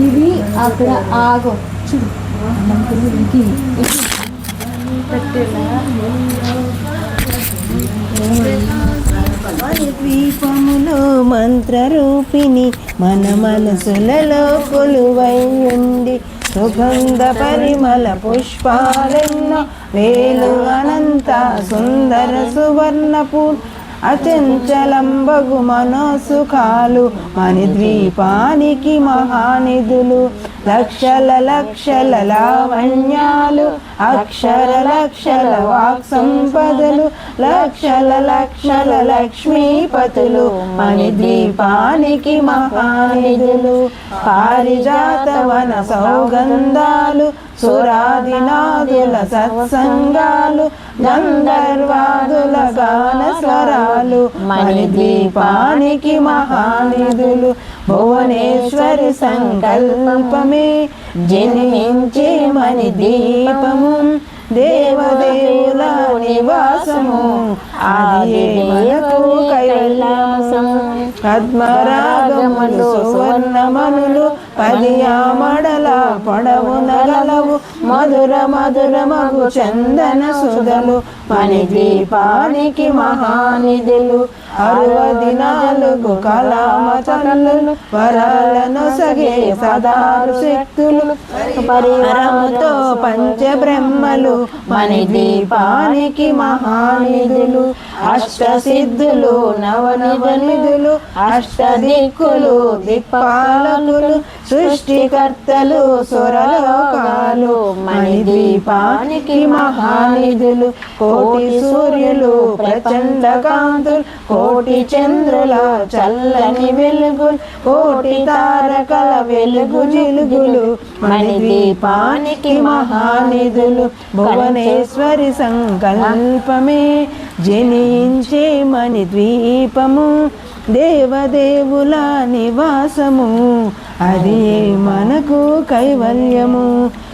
ఇవి అక్కడ ఆగో చూడు ద్వీపములో మంత్రరూపిణి మన మనసులలో కొలువై ఉండి సుగంధ పరిమళ పుష్పాలెన్నో వేలు అనంత సుందర సువర్ణపూ అచంచలంబగు మనోసుఖాలు మణిద్వీపానికి మహానిధులు లక్షల లక్షల లావణ్యాలు అక్షర లక్షల వాక్ సంపదలు లక్షల లక్షల లక్ష్మీపతులు మణిద్వీపానికి మహానిధులు పారిజాతవన సౌగంధాలు సురాదినాదుల సత్సంగాలు గంధర్వాదుల గాన స్వరాలు మణిద్వీపానికి మహానిధులు భువనేశ్వరి సంకల్పమే జనించే మణిద్వీపము దేవదేవుల నివాసము అది మనకు కైలాసము పద్మరాగములు సువర్ణమనులు 10 ఆమడల పొడవున గలవు మధుర మధురమగు చందన సుధలు మణిద్వీపానికి మహానిధులు 64 కళామతలు వరాలను సగే సదారు శక్తులు పరిహరముతో పంచబ్రహ్మలు మణిద్వీపానికి మహానిధులు అష్టసిద్ధులు నవనిధులు అష్టదిక్కులు దిక్పాలకులు సృష్టికర్తలు సురలోకాలు మణిద్వీపానికి మహానిధులు కోటి సూర్యులు ప్రచండ కాంతులు కోటి చంద్రుల చల్లని వెలుగులు కోటి తారకల వెలుగు జిలుగులు మణిద్వీపానికి మహానిధులు భువనేశ్వరి సంకల్పమే జనించే మణిద్వీపము దేవదేవుల నివాసము అది మనకు కైవల్యము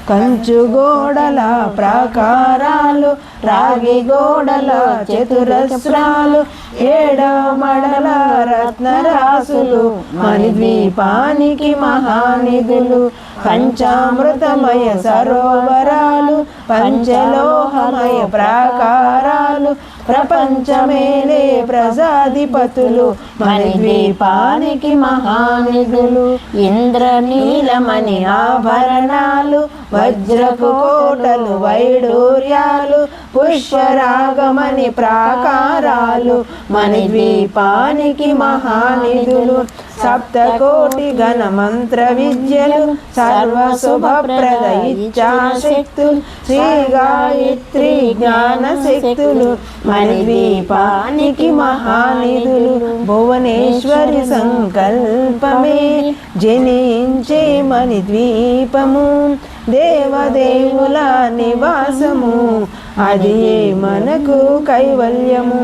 కంచు గోడల ప్రాకారాలు రాగి గోడల చతురస్రాలు 7 మడల రత్నరాసులు మణిద్వీపానికి మహానిధులు పంచామృతమయ సరోవరాలు పంచలోహమయ ప్రాకారాలు ప్రపంచమేలే ప్రజాధిపతులు మణిద్వీపానికి మహానిధులు ఇంద్రనీలమణి ఆభరణాలు వజ్రపు కోటలు వైడూర్యాలు పుష్పరాగమణి ప్రాకారాలు మణిద్వీపానికి మహానిధులు సప్తకోటి ఘన మంత్ర విద్యలు సర్వశుభప్రద ఇచ్ఛాశక్తులు శ్రీ గాయత్రి జ్ఞాన శక్తులు మణిద్వీపానికి మహానిధులు భువనేశ్వరి సంకల్పమే జనించే మణిద్వీపము దేవదేవుల నివాసము అది మనకు కైవల్యము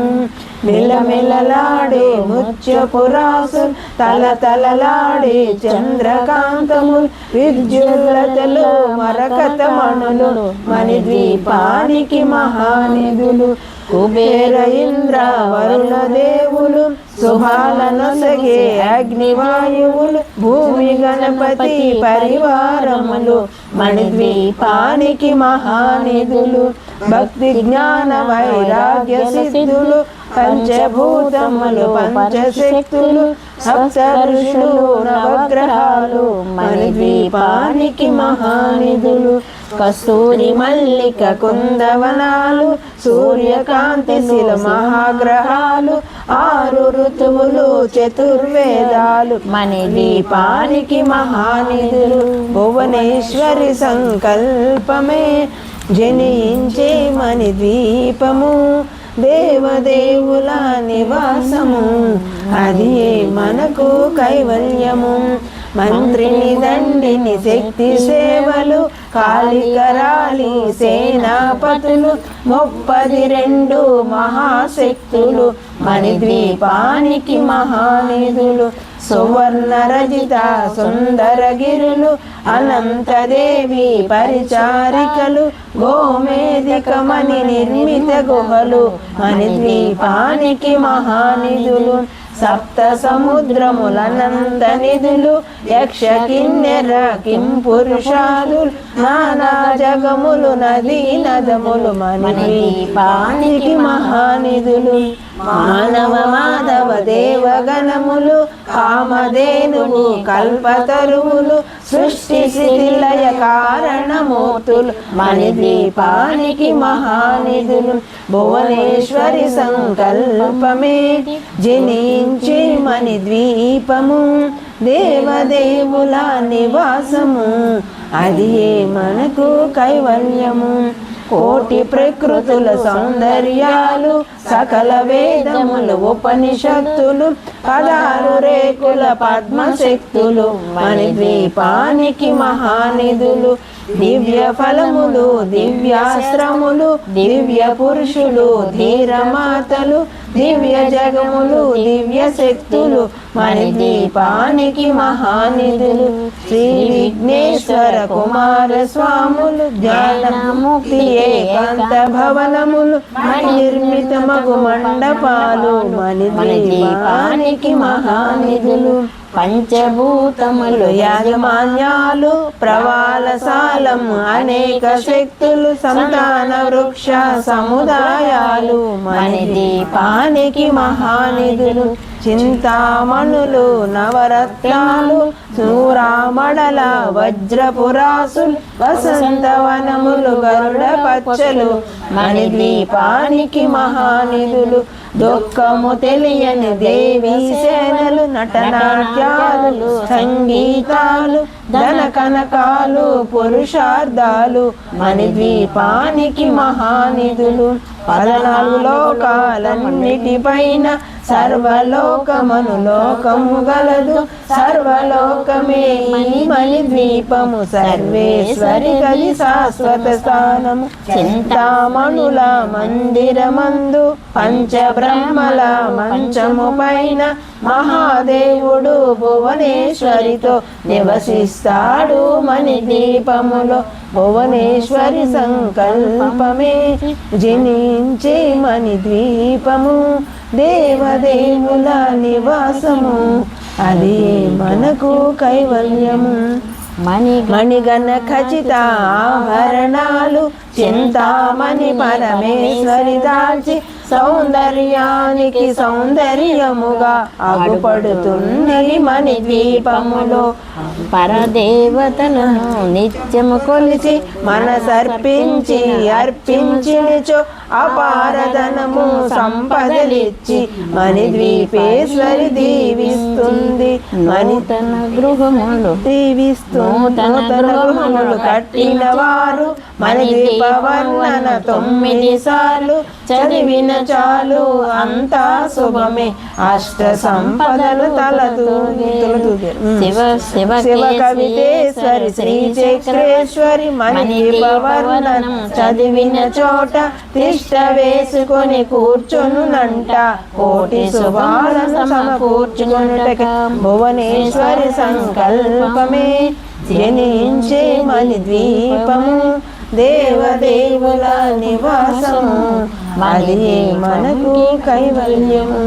మెలమెలలాడే ముత్యపురాసు తలతలలాడే చంద్రకాంతము విద్యుల్లతలు మరకత మణులు మణిద్వీపానికి మహానిధులు కుబేర ఇంద్ర వరుణ దేవులు శుభాలనొసగే అగ్నివాయువులు భూమి గణపతి పరివారములు మణిద్వీపానికి మహానిధులు భక్తి జ్ఞాన వైరాగ్య సిద్ధులు పంచభూతములు పంచశక్తులు సప్త ఋషులు నవగ్రహాలు మణిద్వీపానికి మహానిధులు కస్తూరి మల్లిక కుందవనాలు సూర్యకాంతి శిల మహాగ్రహాలు 6 ఋతువులు చతుర్వేదాలు మణిద్వీపానికి మహానిధులు భువనేశ్వరి సంకల్పమే జనించే మణిద్వీపము దేవదేవుల నివాసము అది మనకు కైవల్యము మంత్రిని దండిని శక్తి సేవలు కాళికరాలి సేనాపతులు 32 మహాశక్తులు మణిద్వీపానికి మహానిధులు సువర్ణ రజిత సుందర గిరులు అనంతదేవి పరిచారికలు గోమేధికమణి నిర్మిత గుహలు మణిద్వీపానికి మహానిధులు సప్త సముద్రములనంత నిధులు యక్ష కిన్నెర కిం పురుషాదులు నానా జగములు నదీ నదములు మణిద్వీపానికి మహానిధులు మానవ మాధవ దేవగణములు కామధేనువు కల్పతరువులు సృష్టి స్థితిలయ కారణమూర్తులు మణిద్వీపానికి మహానిధులు భువనేశ్వరి సంకల్పమే జనించి మణిద్వీపము దేవదేవుల నివాసము అది మనకు కైవల్యము కోటి ప్రకృతుల సౌందర్యాలు సకల వేదములు ఉపనిషత్తులు 16 రేకుల పద్మశక్తులు మణిద్వీపానికి మహానిధులు దివ్య ఫలములు దివ్యాశ్రములు దివ్య పురుషులు ధీరమాతలు దివ్య జగములు దివ్య శక్తులు మణిద్వీపానికి మహానిధులు శ్రీ విఘ్నేశ్వర కుమార స్వాములు జ్ఞానముక్తి ఏకాంత భవనములు నిర్మితమగు మండపాలు మణిద్వీపానికి మహానిధులు పంచభూతములు యాజమాన్యాలు ప్రవాళశాలము అనేక శక్తులు సంతాన వృక్ష సముదాయాలు మణిద్వీపానికి మహానిధులు చింతామణులు నవరత్నాలు సూరామడల వజ్రపురాసులు వసంతవనములు గరుడ పచ్చలు మణిద్వీపానికి మహానిధులు దుఃఖము తెలియని దేవీ సేనలు నటనాట్యాలు సంగీతాలు ధన కనకాలు పురుషార్థాలు మణిద్వీపానికి మహానిధులు 14 లోకాలన్నిటిపైన సర్వలోకమను లోకము గలదు సర్వలోకమే మణిద్వీపము సర్వేశ్వరి గది శాశ్వత స్థానము చింతామణుల మందిరమందు పంచబ్రహ్మల మంచము పైన మహాదేవుడు భువనేశ్వరితో నివసిస్తాడు మణిద్వీపములో భువనేశ్వరి సంకల్పమే జనించే మణిద్వీపము దేవదేవుల నివాసము అది మనకు కైవల్యము మణిగణ ఖచ్చిత ఆభరణాలు చింతామణి పరమేశ్వరి దాల్చి సౌందర్యానికి సౌందర్యముగా అగుపడుతున్నది మణిద్వీపములో పరదేవతలను నిత్యము కొలిచి మనసర్పించి అర్పించినచో అపారధనము సంపదలిచ్చి మణిద్వీపేశ్వరి దీవిస్తుంది నూతన గృహములు గృహములు కట్టిన వారు మణిద్వీప వర్ణన 9 సార్లు చదివిన చాలు అంతా శుభమే అష్ట సంపదలు శివ కవితేశ్వరి శ్రీ చక్రేశ్వరి మణిద్వీప వర్ణనం చదివిన చోట తిష్ట వేసుకొని కూర్చొనునంట కోటి శుభాలను సమకూర్చుకొనుటక భువనేశ్వరి సంకల్పమే జనించే మణిద్వీపము దేవదేవుల నివాసము అది మనకు కైవల్యము.